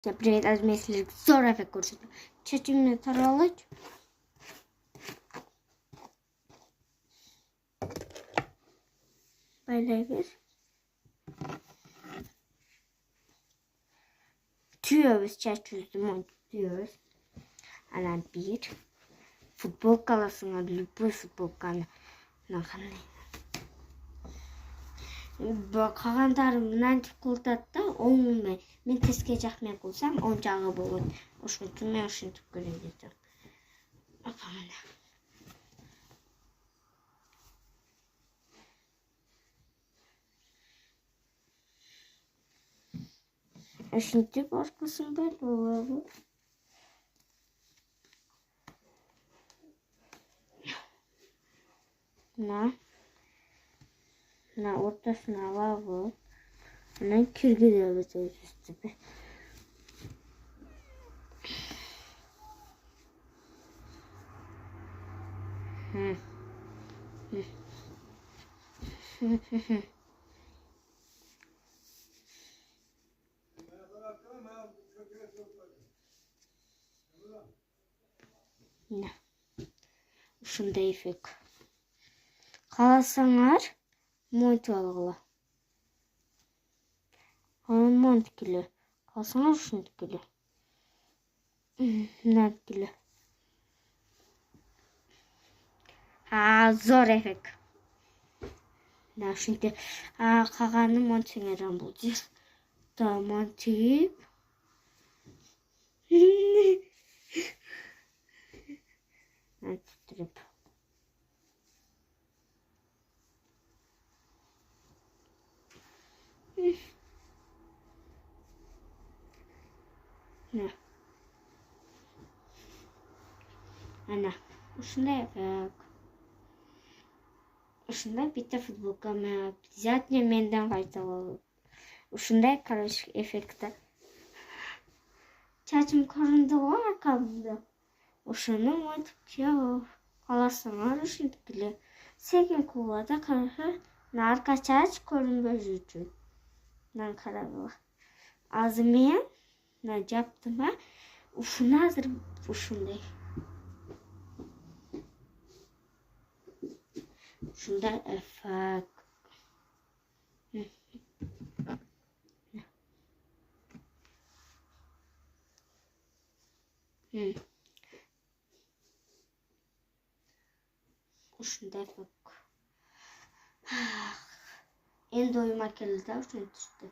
Всем привет, аз мислих Зоров курс. Чечимне таралыч. Байлайгыз. Түйөбіз чачуздым он түйөбіз. Анан бир. Футболка аласыңар, любой футболканы. Наханы. Кагандарымнан кылдат да, оң мен теске жакмен кылсам, оң жагы болот. Ошон үчүн мен ушинтип көрөйүн дедим. Апа мына. Ушинтип аркасын бар болобу. На ортасына алабыз. Анан киргизебиз өзүбүздү. Ушундай эффект. Кааласаңар, монтип алгыла. Монтикиле. Кааласаңар ушинтикиле. Мынакиле. Зор эффект. Ушинтип калганын монтиңерам болду. Да монтип. Титреп. Ана, ушундай эффект. Ушундай битте футболка мен обязательно менден кайталабы. Ушундай, короче, эффекти. Чачым көрүндүгү аркамда. Ошону монтип кийип кааласаңар ушинтикиле. Секин куулада карашы, арка чач көрүнбөш үчүн. Мына карагыла. Азыр мен жаптым, ушуну азыр ушундай. Ушундай эффект. Ушундай эффект. Энди оюма келди да ушинтишти.